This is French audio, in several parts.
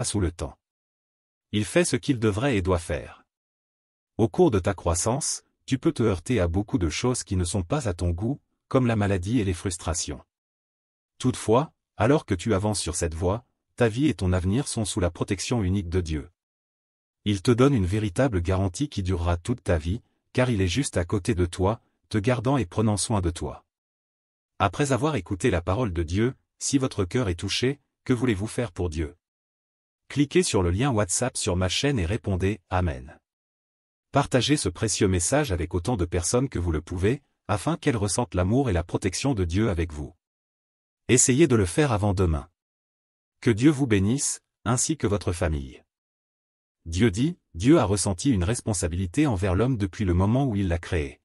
sous le temps. Il fait ce qu'il devrait et doit faire. Au cours de ta croissance, tu peux te heurter à beaucoup de choses qui ne sont pas à ton goût, comme la maladie et les frustrations. Toutefois, alors que tu avances sur cette voie, ta vie et ton avenir sont sous la protection unique de Dieu. Il te donne une véritable garantie qui durera toute ta vie, car il est juste à côté de toi, te gardant et prenant soin de toi. Après avoir écouté la parole de Dieu, si votre cœur est touché, que voulez-vous faire pour Dieu? Cliquez sur le lien WhatsApp sur ma chaîne et répondez « Amen ». Partagez ce précieux message avec autant de personnes que vous le pouvez, afin qu'elles ressentent l'amour et la protection de Dieu avec vous. Essayez de le faire avant demain. Que Dieu vous bénisse, ainsi que votre famille. Dieu dit, Dieu a ressenti une responsabilité envers l'homme depuis le moment où il l'a créé.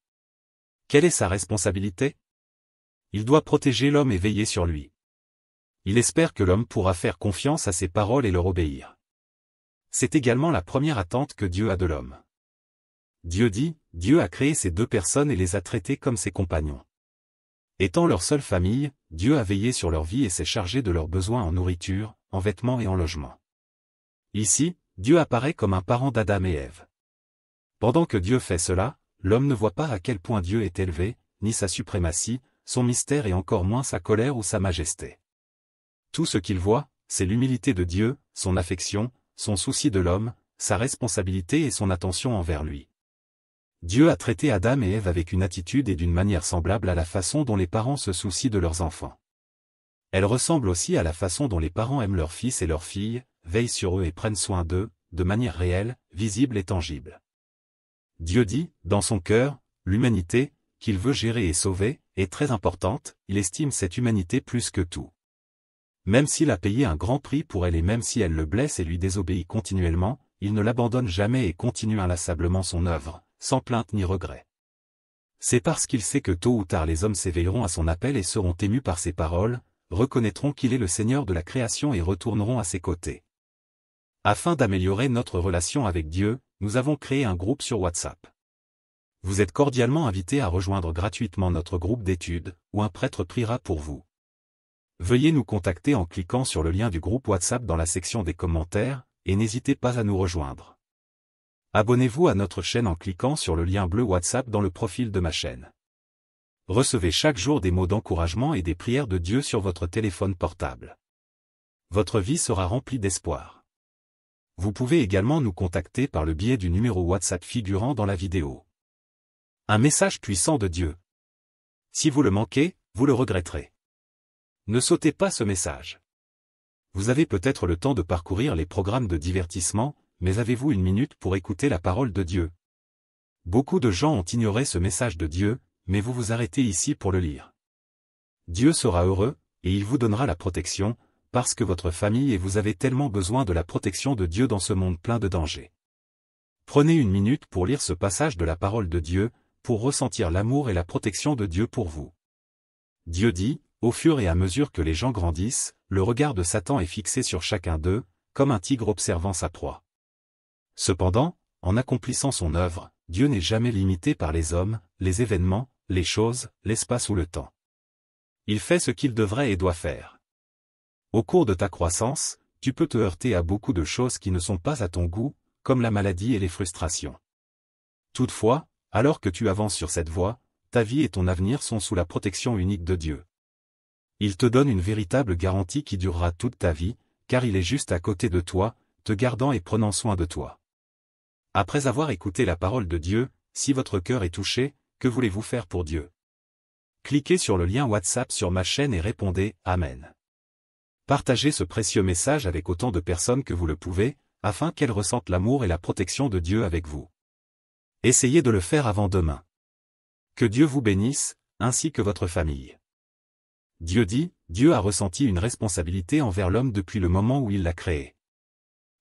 Quelle est sa responsabilité? Il doit protéger l'homme et veiller sur lui. Il espère que l'homme pourra faire confiance à ses paroles et leur obéir. C'est également la première attente que Dieu a de l'homme. Dieu dit, Dieu a créé ces deux personnes et les a traitées comme ses compagnons. Étant leur seule famille, Dieu a veillé sur leur vie et s'est chargé de leurs besoins en nourriture, en vêtements et en logement. Ici, Dieu apparaît comme un parent d'Adam et Ève. Pendant que Dieu fait cela, l'homme ne voit pas à quel point Dieu est élevé, ni sa suprématie, son mystère et encore moins sa colère ou sa majesté. Tout ce qu'il voit, c'est l'humilité de Dieu, son affection, son souci de l'homme, sa responsabilité et son attention envers lui. Dieu a traité Adam et Ève avec une attitude et d'une manière semblable à la façon dont les parents se soucient de leurs enfants. Elle ressemble aussi à la façon dont les parents aiment leurs fils et leurs filles, veillent sur eux et prennent soin d'eux, de manière réelle, visible et tangible. Dieu dit, dans son cœur, l'humanité, qu'il veut gérer et sauver, est très importante, il estime cette humanité plus que tout. Même s'il a payé un grand prix pour elle et même si elle le blesse et lui désobéit continuellement, il ne l'abandonne jamais et continue inlassablement son œuvre, sans plainte ni regret. C'est parce qu'il sait que tôt ou tard les hommes s'éveilleront à son appel et seront émus par ses paroles, reconnaîtront qu'il est le Seigneur de la création et retourneront à ses côtés. Afin d'améliorer notre relation avec Dieu, nous avons créé un groupe sur WhatsApp. Vous êtes cordialement invités à rejoindre gratuitement notre groupe d'études, où un prêtre priera pour vous. Veuillez nous contacter en cliquant sur le lien du groupe WhatsApp dans la section des commentaires, et n'hésitez pas à nous rejoindre. Abonnez-vous à notre chaîne en cliquant sur le lien bleu WhatsApp dans le profil de ma chaîne. Recevez chaque jour des mots d'encouragement et des prières de Dieu sur votre téléphone portable. Votre vie sera remplie d'espoir. Vous pouvez également nous contacter par le biais du numéro WhatsApp figurant dans la vidéo. Un message puissant de Dieu. Si vous le manquez, vous le regretterez. Ne sautez pas ce message. Vous avez peut-être le temps de parcourir les programmes de divertissement, mais avez-vous une minute pour écouter la parole de Dieu? Beaucoup de gens ont ignoré ce message de Dieu, mais vous vous arrêtez ici pour le lire. Dieu sera heureux, et il vous donnera la protection, parce que votre famille et vous avez tellement besoin de la protection de Dieu dans ce monde plein de dangers. Prenez une minute pour lire ce passage de la parole de Dieu, pour ressentir l'amour et la protection de Dieu pour vous. Dieu dit, au fur et à mesure que les gens grandissent, le regard de Satan est fixé sur chacun d'eux, comme un tigre observant sa proie. Cependant, en accomplissant son œuvre, Dieu n'est jamais limité par les hommes, les événements, les choses, l'espace ou le temps. Il fait ce qu'il devrait et doit faire. Au cours de ta croissance, tu peux te heurter à beaucoup de choses qui ne sont pas à ton goût, comme la maladie et les frustrations. Toutefois, alors que tu avances sur cette voie, ta vie et ton avenir sont sous la protection unique de Dieu. Il te donne une véritable garantie qui durera toute ta vie, car il est juste à côté de toi, te gardant et prenant soin de toi. Après avoir écouté la parole de Dieu, si votre cœur est touché, que voulez-vous faire pour Dieu? Cliquez sur le lien WhatsApp sur ma chaîne et répondez « Amen ». Partagez ce précieux message avec autant de personnes que vous le pouvez, afin qu'elles ressentent l'amour et la protection de Dieu avec vous. Essayez de le faire avant demain. Que Dieu vous bénisse, ainsi que votre famille. Dieu dit, Dieu a ressenti une responsabilité envers l'homme depuis le moment où il l'a créé.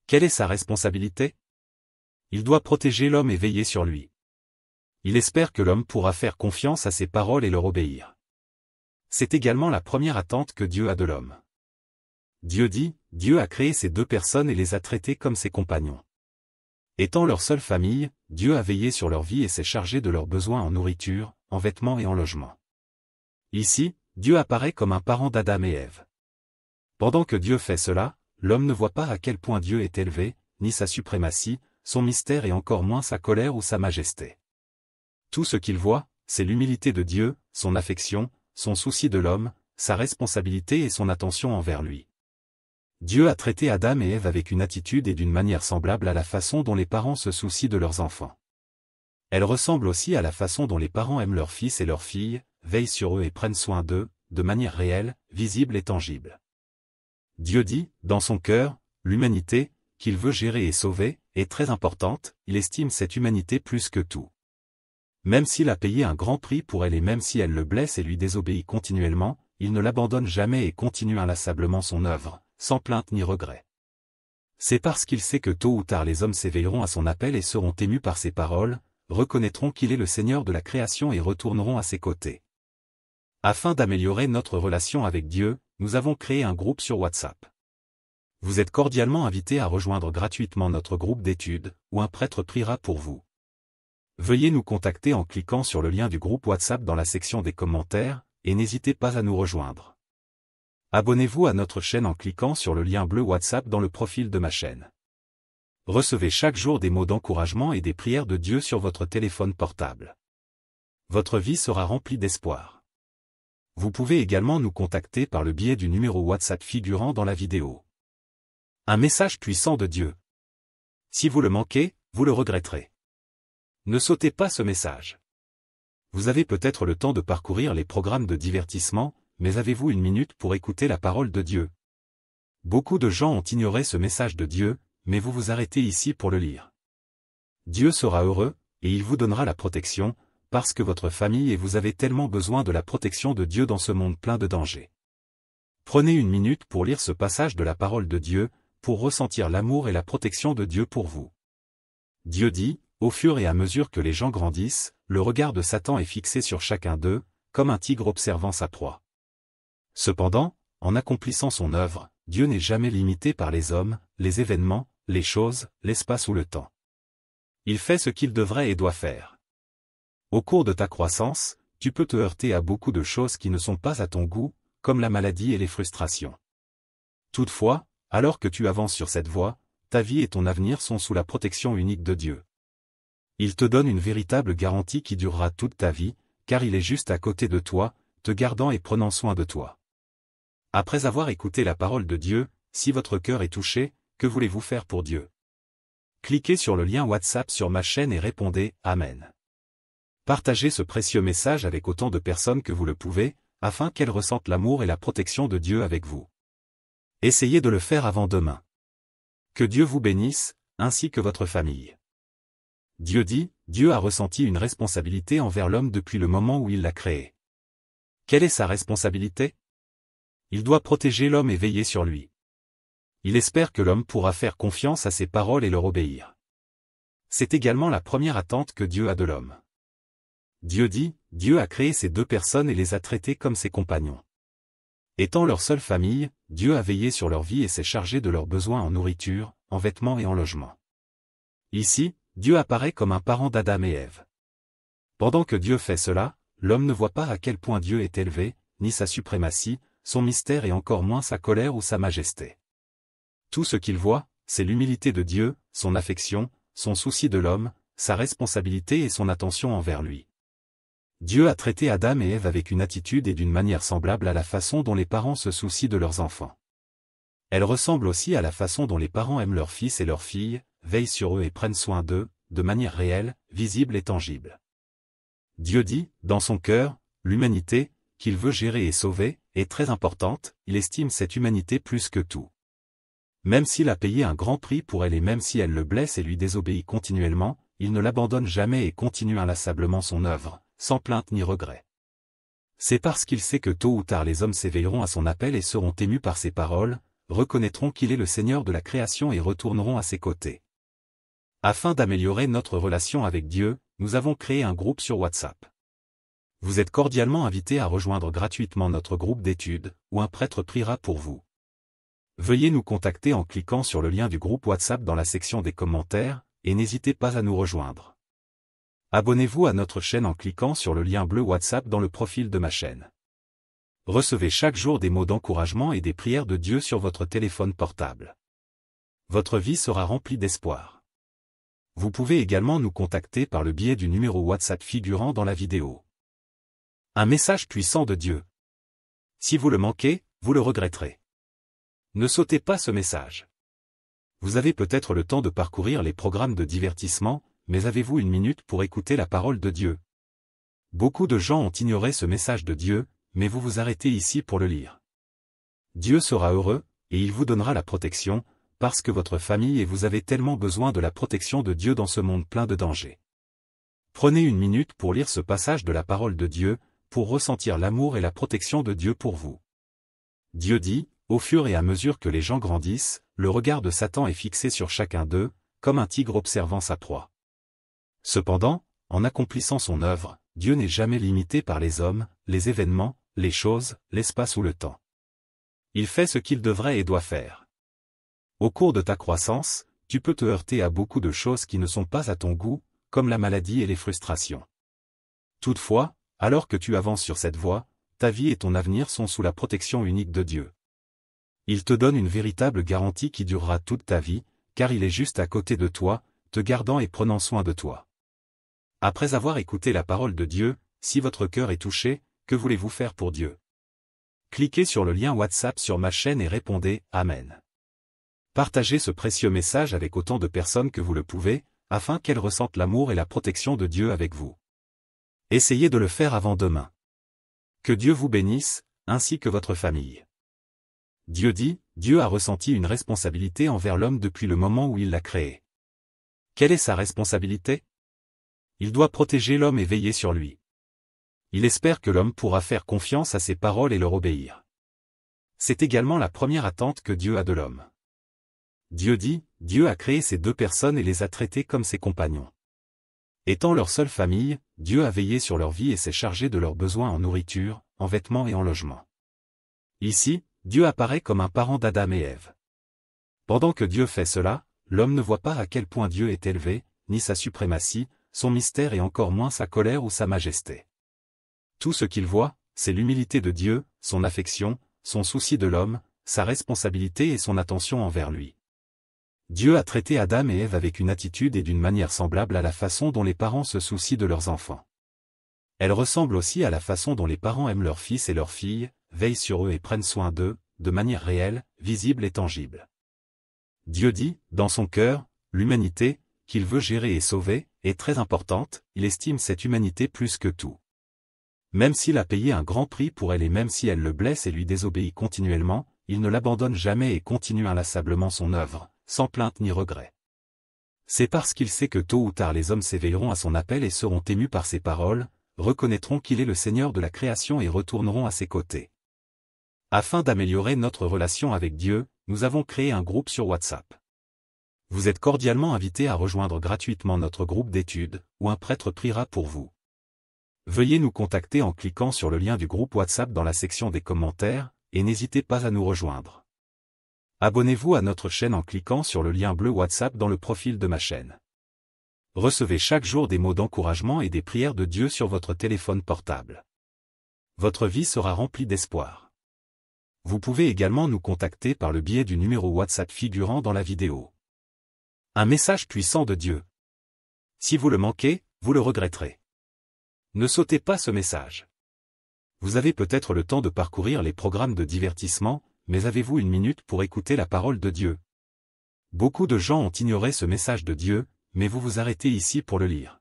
Quelle est sa responsabilité? Il doit protéger l'homme et veiller sur lui. Il espère que l'homme pourra faire confiance à ses paroles et leur obéir. C'est également la première attente que Dieu a de l'homme. Dieu dit, Dieu a créé ces deux personnes et les a traitées comme ses compagnons. Étant leur seule famille, Dieu a veillé sur leur vie et s'est chargé de leurs besoins en nourriture, en vêtements et en logement. Ici, Dieu apparaît comme un parent d'Adam et Ève. Pendant que Dieu fait cela, l'homme ne voit pas à quel point Dieu est élevé, ni sa suprématie, son mystère et encore moins sa colère ou sa majesté. Tout ce qu'il voit, c'est l'humilité de Dieu, son affection, son souci de l'homme, sa responsabilité et son attention envers lui. Dieu a traité Adam et Ève avec une attitude et d'une manière semblable à la façon dont les parents se soucient de leurs enfants. Elle ressemble aussi à la façon dont les parents aiment leurs fils et leurs filles, veillent sur eux et prennent soin d'eux, de manière réelle, visible et tangible. Dieu dit, dans son cœur, l'humanité, qu'il veut gérer et sauver, est très importante, il estime cette humanité plus que tout. Même s'il a payé un grand prix pour elle et même si elle le blesse et lui désobéit continuellement, il ne l'abandonne jamais et continue inlassablement son œuvre, sans plainte ni regret. C'est parce qu'il sait que tôt ou tard les hommes s'éveilleront à son appel et seront émus par ses paroles, reconnaîtront qu'il est le Seigneur de la création et retourneront à ses côtés. Afin d'améliorer notre relation avec Dieu, nous avons créé un groupe sur WhatsApp. Vous êtes cordialement invités à rejoindre gratuitement notre groupe d'études, où un prêtre priera pour vous. Veuillez nous contacter en cliquant sur le lien du groupe WhatsApp dans la section des commentaires, et n'hésitez pas à nous rejoindre. Abonnez-vous à notre chaîne en cliquant sur le lien bleu WhatsApp dans le profil de ma chaîne. Recevez chaque jour des mots d'encouragement et des prières de Dieu sur votre téléphone portable. Votre vie sera remplie d'espoir. Vous pouvez également nous contacter par le biais du numéro WhatsApp figurant dans la vidéo. Un message puissant de Dieu. Si vous le manquez, vous le regretterez. Ne sautez pas ce message. Vous avez peut-être le temps de parcourir les programmes de divertissement, mais avez-vous une minute pour écouter la parole de Dieu? Beaucoup de gens ont ignoré ce message de Dieu, mais vous vous arrêtez ici pour le lire. Dieu sera heureux, et il vous donnera la protection, parce que votre famille et vous avez tellement besoin de la protection de Dieu dans ce monde plein de dangers. Prenez une minute pour lire ce passage de la parole de Dieu, pour ressentir l'amour et la protection de Dieu pour vous. Dieu dit, au fur et à mesure que les gens grandissent, le regard de Satan est fixé sur chacun d'eux, comme un tigre observant sa proie. Cependant, en accomplissant son œuvre, Dieu n'est jamais limité par les hommes, les événements, les choses, l'espace ou le temps. Il fait ce qu'il devrait et doit faire. Au cours de ta croissance, tu peux te heurter à beaucoup de choses qui ne sont pas à ton goût, comme la maladie et les frustrations. Toutefois, alors que tu avances sur cette voie, ta vie et ton avenir sont sous la protection unique de Dieu. Il te donne une véritable garantie qui durera toute ta vie, car il est juste à côté de toi, te gardant et prenant soin de toi. Après avoir écouté la parole de Dieu, si votre cœur est touché, que voulez-vous faire pour Dieu? Cliquez sur le lien WhatsApp sur ma chaîne et répondez « Amen ». Partagez ce précieux message avec autant de personnes que vous le pouvez, afin qu'elles ressentent l'amour et la protection de Dieu avec vous. Essayez de le faire avant demain. Que Dieu vous bénisse, ainsi que votre famille. Dieu dit, Dieu a ressenti une responsabilité envers l'homme depuis le moment où il l'a créé. Quelle est sa responsabilité? Il doit protéger l'homme et veiller sur lui. Il espère que l'homme pourra faire confiance à ses paroles et leur obéir. C'est également la première attente que Dieu a de l'homme. Dieu dit, Dieu a créé ces deux personnes et les a traitées comme ses compagnons. Étant leur seule famille, Dieu a veillé sur leur vie et s'est chargé de leurs besoins en nourriture, en vêtements et en logement. Ici, Dieu apparaît comme un parent d'Adam et Ève. Pendant que Dieu fait cela, l'homme ne voit pas à quel point Dieu est élevé, ni sa suprématie, son mystère et encore moins sa colère ou sa majesté. Tout ce qu'il voit, c'est l'humilité de Dieu, son affection, son souci de l'homme, sa responsabilité et son attention envers lui. Dieu a traité Adam et Ève avec une attitude et d'une manière semblable à la façon dont les parents se soucient de leurs enfants. Elle ressemble aussi à la façon dont les parents aiment leurs fils et leurs filles, veillent sur eux et prennent soin d'eux, de manière réelle, visible et tangible. Dieu dit, dans son cœur, l'humanité, qu'il veut gérer et sauver, est très importante, il estime cette humanité plus que tout. Même s'il a payé un grand prix pour elle et même si elle le blesse et lui désobéit continuellement, il ne l'abandonne jamais et continue inlassablement son œuvre, sans plainte ni regret. C'est parce qu'il sait que tôt ou tard les hommes s'éveilleront à son appel et seront émus par ses paroles, reconnaîtront qu'il est le Seigneur de la création et retourneront à ses côtés. Afin d'améliorer notre relation avec Dieu, nous avons créé un groupe sur WhatsApp. Vous êtes cordialement invités à rejoindre gratuitement notre groupe d'études, où un prêtre priera pour vous. Veuillez nous contacter en cliquant sur le lien du groupe WhatsApp dans la section des commentaires, et n'hésitez pas à nous rejoindre. Abonnez-vous à notre chaîne en cliquant sur le lien bleu WhatsApp dans le profil de ma chaîne. Recevez chaque jour des mots d'encouragement et des prières de Dieu sur votre téléphone portable. Votre vie sera remplie d'espoir. Vous pouvez également nous contacter par le biais du numéro WhatsApp figurant dans la vidéo. Un message puissant de Dieu. Si vous le manquez, vous le regretterez. Ne sautez pas ce message. Vous avez peut-être le temps de parcourir les programmes de divertissement, mais avez-vous une minute pour écouter la parole de Dieu? Beaucoup de gens ont ignoré ce message de Dieu, mais vous vous arrêtez ici pour le lire. Dieu sera heureux, et il vous donnera la protection, parce que votre famille et vous avez tellement besoin de la protection de Dieu dans ce monde plein de dangers. Prenez une minute pour lire ce passage de la parole de Dieu, pour ressentir l'amour et la protection de Dieu pour vous. Dieu dit, au fur et à mesure que les gens grandissent, le regard de Satan est fixé sur chacun d'eux, comme un tigre observant sa proie. Cependant, en accomplissant son œuvre, Dieu n'est jamais limité par les hommes, les événements, les choses, l'espace ou le temps. Il fait ce qu'il devrait et doit faire. Au cours de ta croissance, tu peux te heurter à beaucoup de choses qui ne sont pas à ton goût, comme la maladie et les frustrations. Toutefois, alors que tu avances sur cette voie, ta vie et ton avenir sont sous la protection unique de Dieu. Il te donne une véritable garantie qui durera toute ta vie, car il est juste à côté de toi, te gardant et prenant soin de toi. Après avoir écouté la parole de Dieu, si votre cœur est touché, que voulez-vous faire pour Dieu? Cliquez sur le lien WhatsApp sur ma chaîne et répondez « Amen ». Partagez ce précieux message avec autant de personnes que vous le pouvez, afin qu'elles ressentent l'amour et la protection de Dieu avec vous. Essayez de le faire avant demain. Que Dieu vous bénisse, ainsi que votre famille. Dieu dit, Dieu a ressenti une responsabilité envers l'homme depuis le moment où il l'a créé. Quelle est sa responsabilité? Il doit protéger l'homme et veiller sur lui. Il espère que l'homme pourra faire confiance à ses paroles et leur obéir. C'est également la première attente que Dieu a de l'homme. Dieu dit, Dieu a créé ces deux personnes et les a traitées comme ses compagnons. Étant leur seule famille, Dieu a veillé sur leur vie et s'est chargé de leurs besoins en nourriture, en vêtements et en logement. Ici, Dieu apparaît comme un parent d'Adam et Ève. Pendant que Dieu fait cela, l'homme ne voit pas à quel point Dieu est élevé, ni sa suprématie, son mystère et encore moins sa colère ou sa majesté. Tout ce qu'il voit, c'est l'humilité de Dieu, son affection, son souci de l'homme, sa responsabilité et son attention envers lui. Dieu a traité Adam et Ève avec une attitude et d'une manière semblable à la façon dont les parents se soucient de leurs enfants. Elle ressemble aussi à la façon dont les parents aiment leurs fils et leurs filles, veillent sur eux et prennent soin d'eux, de manière réelle, visible et tangible. Dieu dit, dans son cœur, l'humanité, qu'il veut gérer et sauver, est très importante, il estime cette humanité plus que tout. Même s'il a payé un grand prix pour elle et même si elle le blesse et lui désobéit continuellement, il ne l'abandonne jamais et continue inlassablement son œuvre, sans plainte ni regret. C'est parce qu'il sait que tôt ou tard les hommes s'éveilleront à son appel et seront émus par ses paroles, reconnaîtront qu'il est le Seigneur de la création et retourneront à ses côtés. Afin d'améliorer notre relation avec Dieu, nous avons créé un groupe sur WhatsApp. Vous êtes cordialement invités à rejoindre gratuitement notre groupe d'études, où un prêtre priera pour vous. Veuillez nous contacter en cliquant sur le lien du groupe WhatsApp dans la section des commentaires, et n'hésitez pas à nous rejoindre. Abonnez-vous à notre chaîne en cliquant sur le lien bleu WhatsApp dans le profil de ma chaîne. Recevez chaque jour des mots d'encouragement et des prières de Dieu sur votre téléphone portable. Votre vie sera remplie d'espoir. Vous pouvez également nous contacter par le biais du numéro WhatsApp figurant dans la vidéo. Un message puissant de Dieu. Si vous le manquez, vous le regretterez. Ne sautez pas ce message. Vous avez peut-être le temps de parcourir les programmes de divertissement, mais avez-vous une minute pour écouter la parole de Dieu? Beaucoup de gens ont ignoré ce message de Dieu, mais vous vous arrêtez ici pour le lire.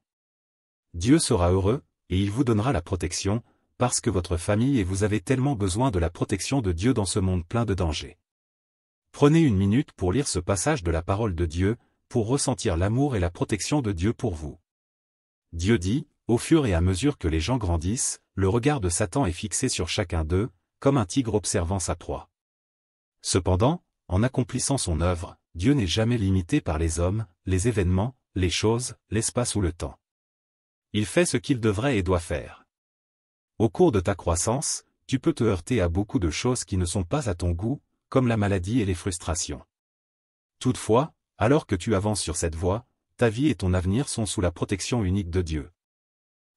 Dieu sera heureux, et il vous donnera la protection, parce que votre famille et vous avez tellement besoin de la protection de Dieu dans ce monde plein de dangers. Prenez une minute pour lire ce passage de la parole de Dieu, pour ressentir l'amour et la protection de Dieu pour vous. Dieu dit, au fur et à mesure que les gens grandissent, le regard de Satan est fixé sur chacun d'eux, comme un tigre observant sa proie. Cependant, en accomplissant son œuvre, Dieu n'est jamais limité par les hommes, les événements, les choses, l'espace ou le temps. Il fait ce qu'il devrait et doit faire. Au cours de ta croissance, tu peux te heurter à beaucoup de choses qui ne sont pas à ton goût, comme la maladie et les frustrations. Toutefois, alors que tu avances sur cette voie, ta vie et ton avenir sont sous la protection unique de Dieu.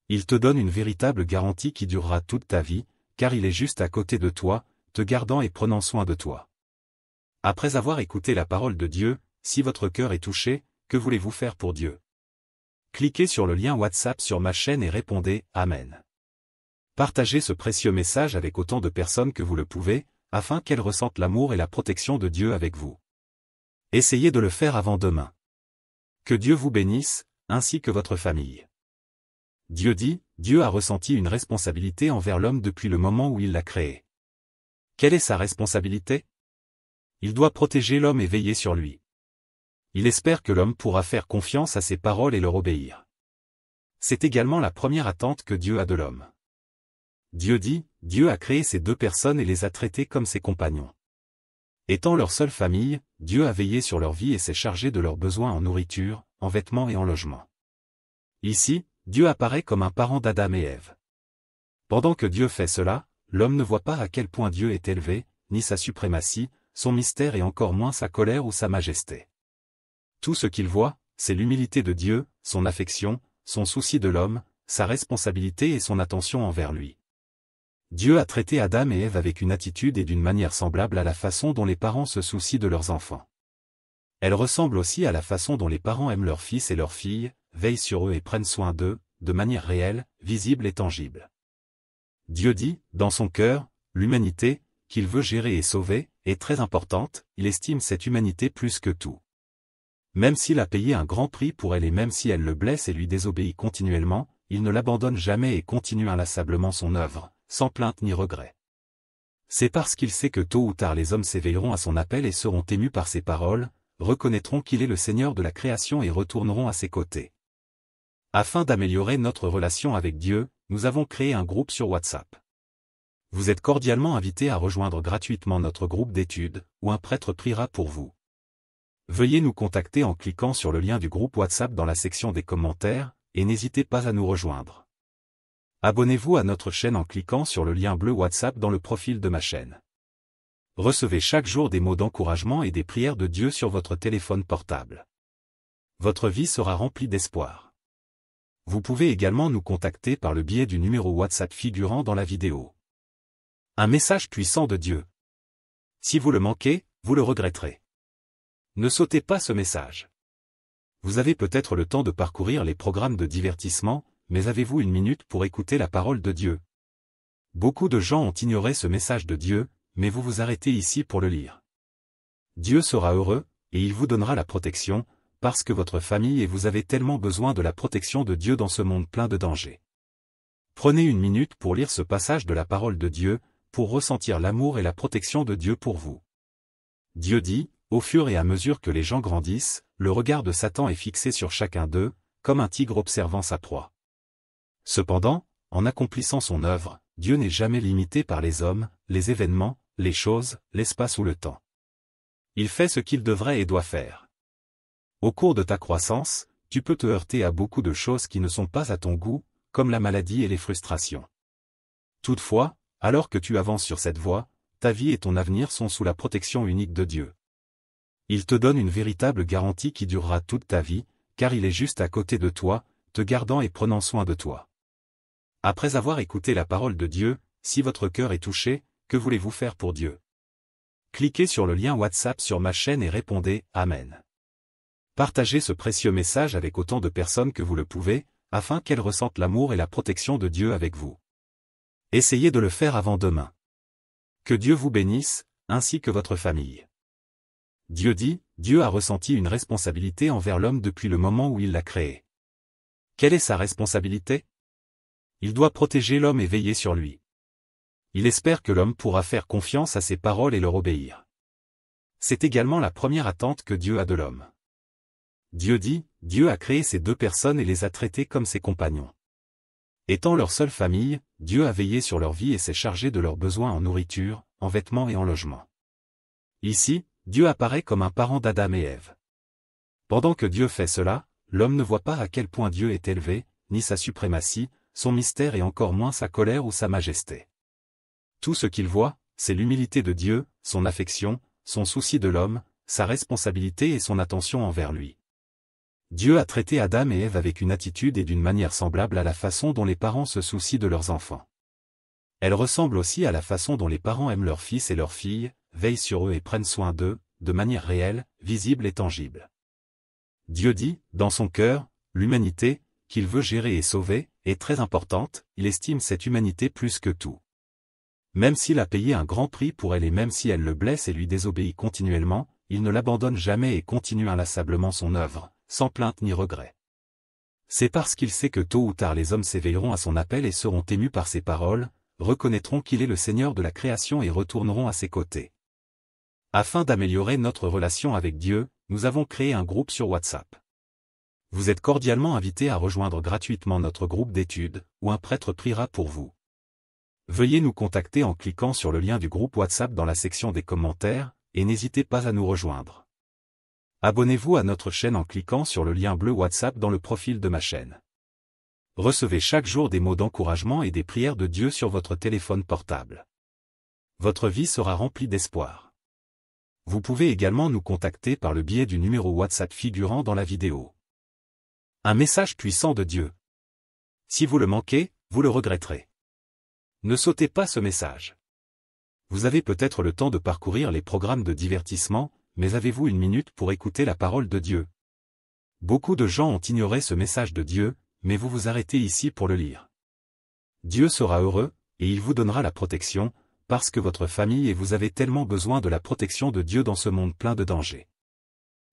Il te donne une véritable garantie qui durera toute ta vie, car il est juste à côté de toi, te gardant et prenant soin de toi. Après avoir écouté la parole de Dieu, si votre cœur est touché, que voulez-vous faire pour Dieu? Cliquez sur le lien WhatsApp sur ma chaîne et répondez « Amen ». Partagez ce précieux message avec autant de personnes que vous le pouvez, afin qu'elles ressentent l'amour et la protection de Dieu avec vous. Essayez de le faire avant demain. Que Dieu vous bénisse, ainsi que votre famille. Dieu dit, Dieu a ressenti une responsabilité envers l'homme depuis le moment où il l'a créé. Quelle est sa responsabilité? Il doit protéger l'homme et veiller sur lui. Il espère que l'homme pourra faire confiance à ses paroles et leur obéir. C'est également la première attente que Dieu a de l'homme. Dieu dit, Dieu a créé ces deux personnes et les a traités comme ses compagnons. Étant leur seule famille, Dieu a veillé sur leur vie et s'est chargé de leurs besoins en nourriture, en vêtements et en logement. Ici, Dieu apparaît comme un parent d'Adam et Ève. Pendant que Dieu fait cela, l'homme ne voit pas à quel point Dieu est élevé, ni sa suprématie, son mystère et encore moins sa colère ou sa majesté. Tout ce qu'il voit, c'est l'humilité de Dieu, son affection, son souci de l'homme, sa responsabilité et son attention envers lui. Dieu a traité Adam et Ève avec une attitude et d'une manière semblable à la façon dont les parents se soucient de leurs enfants. Elle ressemble aussi à la façon dont les parents aiment leurs fils et leurs filles, veillent sur eux et prennent soin d'eux, de manière réelle, visible et tangible. Dieu dit, dans son cœur, l'humanité, qu'il veut gérer et sauver, est très importante, il estime cette humanité plus que tout. Même s'il a payé un grand prix pour elle et même si elle le blesse et lui désobéit continuellement, il ne l'abandonne jamais et continue inlassablement son œuvre, sans plainte ni regret. C'est parce qu'il sait que tôt ou tard les hommes s'éveilleront à son appel et seront émus par ses paroles, reconnaîtront qu'il est le Seigneur de la création et retourneront à ses côtés. Afin d'améliorer notre relation avec Dieu, nous avons créé un groupe sur WhatsApp. Vous êtes cordialement invités à rejoindre gratuitement notre groupe d'études, où un prêtre priera pour vous. Veuillez nous contacter en cliquant sur le lien du groupe WhatsApp dans la section des commentaires, et n'hésitez pas à nous rejoindre. Abonnez-vous à notre chaîne en cliquant sur le lien bleu WhatsApp dans le profil de ma chaîne. Recevez chaque jour des mots d'encouragement et des prières de Dieu sur votre téléphone portable. Votre vie sera remplie d'espoir. Vous pouvez également nous contacter par le biais du numéro WhatsApp figurant dans la vidéo. Un message puissant de Dieu. Si vous le manquez, vous le regretterez. Ne sautez pas ce message. Vous avez peut-être le temps de parcourir les programmes de divertissement, mais avez-vous une minute pour écouter la parole de Dieu? Beaucoup de gens ont ignoré ce message de Dieu, mais vous vous arrêtez ici pour le lire. Dieu sera heureux, et il vous donnera la protection, parce que votre famille et vous avez tellement besoin de la protection de Dieu dans ce monde plein de dangers. Prenez une minute pour lire ce passage de la parole de Dieu, pour ressentir l'amour et la protection de Dieu pour vous. Dieu dit, au fur et à mesure que les gens grandissent, le regard de Satan est fixé sur chacun d'eux, comme un tigre observant sa proie. Cependant, en accomplissant son œuvre, Dieu n'est jamais limité par les hommes, les événements, les choses, l'espace ou le temps. Il fait ce qu'il devrait et doit faire. Au cours de ta croissance, tu peux te heurter à beaucoup de choses qui ne sont pas à ton goût, comme la maladie et les frustrations. Toutefois, alors que tu avances sur cette voie, ta vie et ton avenir sont sous la protection unique de Dieu. Il te donne une véritable garantie qui durera toute ta vie, car il est juste à côté de toi, te gardant et prenant soin de toi. Après avoir écouté la parole de Dieu, si votre cœur est touché, que voulez-vous faire pour Dieu? Cliquez sur le lien WhatsApp sur ma chaîne et répondez « Amen ». Partagez ce précieux message avec autant de personnes que vous le pouvez, afin qu'elles ressentent l'amour et la protection de Dieu avec vous. Essayez de le faire avant demain. Que Dieu vous bénisse, ainsi que votre famille. Dieu dit, Dieu a ressenti une responsabilité envers l'homme depuis le moment où il l'a créé. Quelle est sa responsabilité? Il doit protéger l'homme et veiller sur lui. Il espère que l'homme pourra faire confiance à ses paroles et leur obéir. C'est également la première attente que Dieu a de l'homme. Dieu dit, Dieu a créé ces deux personnes et les a traités comme ses compagnons. Étant leur seule famille, Dieu a veillé sur leur vie et s'est chargé de leurs besoins en nourriture, en vêtements et en logement. Ici, Dieu apparaît comme un parent d'Adam et Ève. Pendant que Dieu fait cela, l'homme ne voit pas à quel point Dieu est élevé, ni sa suprématie, son mystère et encore moins sa colère ou sa majesté. Tout ce qu'il voit, c'est l'humilité de Dieu, son affection, son souci de l'homme, sa responsabilité et son attention envers lui. Dieu a traité Adam et Ève avec une attitude et d'une manière semblable à la façon dont les parents se soucient de leurs enfants. Elle ressemble aussi à la façon dont les parents aiment leurs fils et leurs filles, veillent sur eux et prennent soin d'eux, de manière réelle, visible et tangible. Dieu dit, dans son cœur, l'humanité, qu'il veut gérer et sauver, est très importante, il estime cette humanité plus que tout. Même s'il a payé un grand prix pour elle et même si elle le blesse et lui désobéit continuellement, il ne l'abandonne jamais et continue inlassablement son œuvre, sans plainte ni regret. C'est parce qu'il sait que tôt ou tard les hommes s'éveilleront à son appel et seront émus par ses paroles, reconnaîtront qu'il est le Seigneur de la création et retourneront à ses côtés. Afin d'améliorer notre relation avec Dieu, nous avons créé un groupe sur WhatsApp. Vous êtes cordialement invités à rejoindre gratuitement notre groupe d'études, où un prêtre priera pour vous. Veuillez nous contacter en cliquant sur le lien du groupe WhatsApp dans la section des commentaires, et n'hésitez pas à nous rejoindre. Abonnez-vous à notre chaîne en cliquant sur le lien bleu WhatsApp dans le profil de ma chaîne. Recevez chaque jour des mots d'encouragement et des prières de Dieu sur votre téléphone portable. Votre vie sera remplie d'espoir. Vous pouvez également nous contacter par le biais du numéro WhatsApp figurant dans la vidéo. Un message puissant de Dieu. Si vous le manquez, vous le regretterez. Ne sautez pas ce message. Vous avez peut-être le temps de parcourir les programmes de divertissement, mais avez-vous une minute pour écouter la parole de Dieu? Beaucoup de gens ont ignoré ce message de Dieu, mais vous vous arrêtez ici pour le lire. Dieu sera heureux, et il vous donnera la protection, parce que votre famille et vous avez tellement besoin de la protection de Dieu dans ce monde plein de dangers.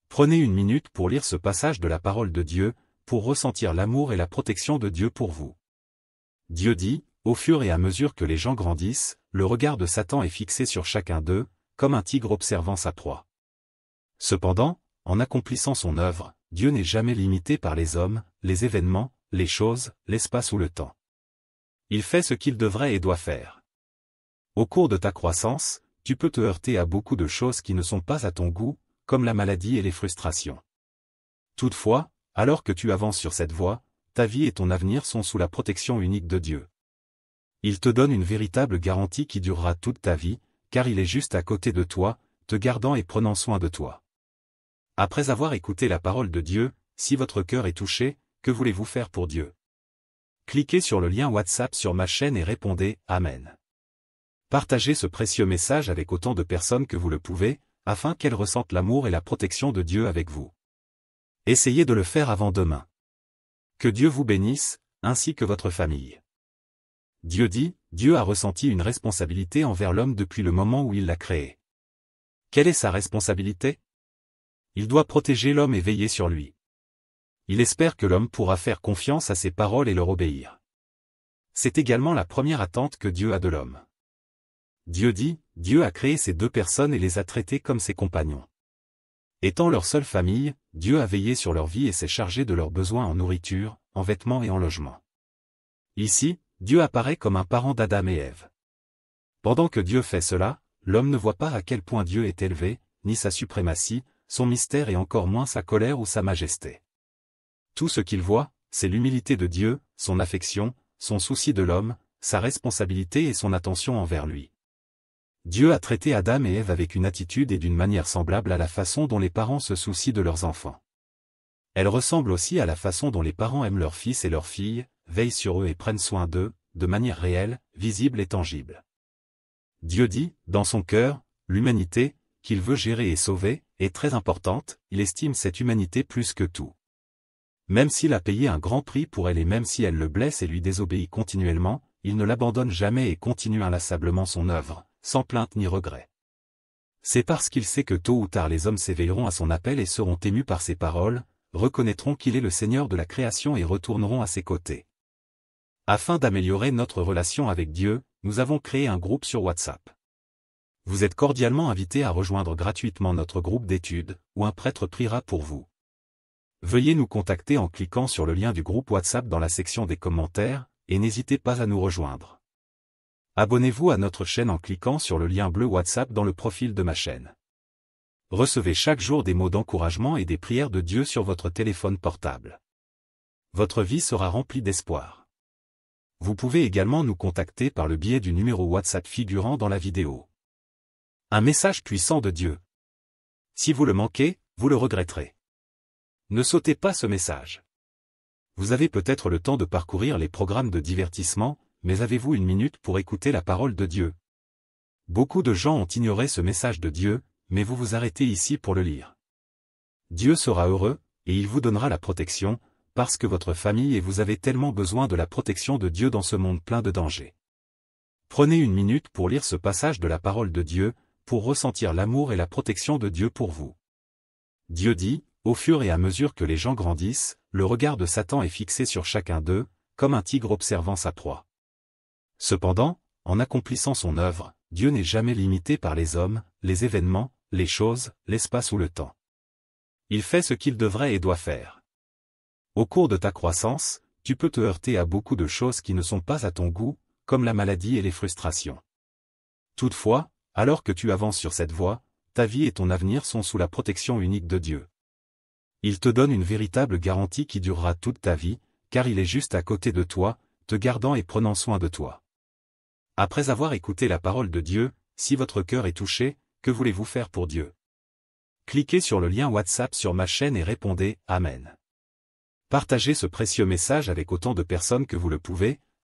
Prenez une minute pour lire ce passage de la parole de Dieu, pour ressentir l'amour et la protection de Dieu pour vous. Dieu dit, au fur et à mesure que les gens grandissent, le regard de Satan est fixé sur chacun d'eux, comme un tigre observant sa proie. Cependant, en accomplissant son œuvre, Dieu n'est jamais limité par les hommes, les événements, les choses, l'espace ou le temps. Il fait ce qu'il devrait et doit faire. Au cours de ta croissance, tu peux te heurter à beaucoup de choses qui ne sont pas à ton goût, comme la maladie et les frustrations. Toutefois, alors que tu avances sur cette voie, ta vie et ton avenir sont sous la protection unique de Dieu. Il te donne une véritable garantie qui durera toute ta vie, car il est juste à côté de toi, te gardant et prenant soin de toi. Après avoir écouté la parole de Dieu, si votre cœur est touché, que voulez-vous faire pour Dieu? Cliquez sur le lien WhatsApp sur ma chaîne et répondez « Amen ». Partagez ce précieux message avec autant de personnes que vous le pouvez, afin qu'elles ressentent l'amour et la protection de Dieu avec vous. Essayez de le faire avant demain. Que Dieu vous bénisse, ainsi que votre famille. Dieu dit, Dieu a ressenti une responsabilité envers l'homme depuis le moment où il l'a créé. Quelle est sa responsabilité? Il doit protéger l'homme et veiller sur lui. Il espère que l'homme pourra faire confiance à ses paroles et leur obéir. C'est également la première attente que Dieu a de l'homme. Dieu dit, Dieu a créé ces deux personnes et les a traités comme ses compagnons. Étant leur seule famille, Dieu a veillé sur leur vie et s'est chargé de leurs besoins en nourriture, en vêtements et en logement. Ici, Dieu apparaît comme un parent d'Adam et Ève. Pendant que Dieu fait cela, l'homme ne voit pas à quel point Dieu est élevé, ni sa suprématie, son mystère et encore moins sa colère ou sa majesté. Tout ce qu'il voit, c'est l'humilité de Dieu, son affection, son souci de l'homme, sa responsabilité et son attention envers lui. Dieu a traité Adam et Ève avec une attitude et d'une manière semblable à la façon dont les parents se soucient de leurs enfants. Elle ressemble aussi à la façon dont les parents aiment leurs fils et leurs filles, veillent sur eux et prennent soin d'eux, de manière réelle, visible et tangible. Dieu dit, dans son cœur, l'humanité, qu'il veut gérer et sauver, est très importante, il estime cette humanité plus que tout. Même s'il a payé un grand prix pour elle et même si elle le blesse et lui désobéit continuellement, il ne l'abandonne jamais et continue inlassablement son œuvre, sans plainte ni regret. C'est parce qu'il sait que tôt ou tard les hommes s'éveilleront à son appel et seront émus par ses paroles, reconnaîtront qu'il est le Seigneur de la création et retourneront à ses côtés. Afin d'améliorer notre relation avec Dieu, nous avons créé un groupe sur WhatsApp. Vous êtes cordialement invités à rejoindre gratuitement notre groupe d'études, où un prêtre priera pour vous. Veuillez nous contacter en cliquant sur le lien du groupe WhatsApp dans la section des commentaires, et n'hésitez pas à nous rejoindre. Abonnez-vous à notre chaîne en cliquant sur le lien bleu WhatsApp dans le profil de ma chaîne. Recevez chaque jour des mots d'encouragement et des prières de Dieu sur votre téléphone portable. Votre vie sera remplie d'espoir. Vous pouvez également nous contacter par le biais du numéro WhatsApp figurant dans la vidéo. Un message puissant de Dieu. Si vous le manquez, vous le regretterez. Ne sautez pas ce message. Vous avez peut-être le temps de parcourir les programmes de divertissement, mais avez-vous une minute pour écouter la parole de Dieu? Beaucoup de gens ont ignoré ce message de Dieu, mais vous vous arrêtez ici pour le lire. Dieu sera heureux, et il vous donnera la protection, parce que votre famille et vous avez tellement besoin de la protection de Dieu dans ce monde plein de dangers. Prenez une minute pour lire ce passage de la parole de Dieu, pour ressentir l'amour et la protection de Dieu pour vous. Dieu dit, au fur et à mesure que les gens grandissent, le regard de Satan est fixé sur chacun d'eux, comme un tigre observant sa proie. Cependant, en accomplissant son œuvre, Dieu n'est jamais limité par les hommes, les événements, les choses, l'espace ou le temps. Il fait ce qu'il devrait et doit faire. Au cours de ta croissance, tu peux te heurter à beaucoup de choses qui ne sont pas à ton goût, comme la maladie et les frustrations. Toutefois, alors que tu avances sur cette voie, ta vie et ton avenir sont sous la protection unique de Dieu. Il te donne une véritable garantie qui durera toute ta vie, car il est juste à côté de toi, te gardant et prenant soin de toi. Après avoir écouté la parole de Dieu, si votre cœur est touché, que voulez-vous faire pour Dieu? Cliquez sur le lien WhatsApp sur ma chaîne et répondez « Amen ». Partagez ce précieux message avec autant de personnes que vous le pouvez,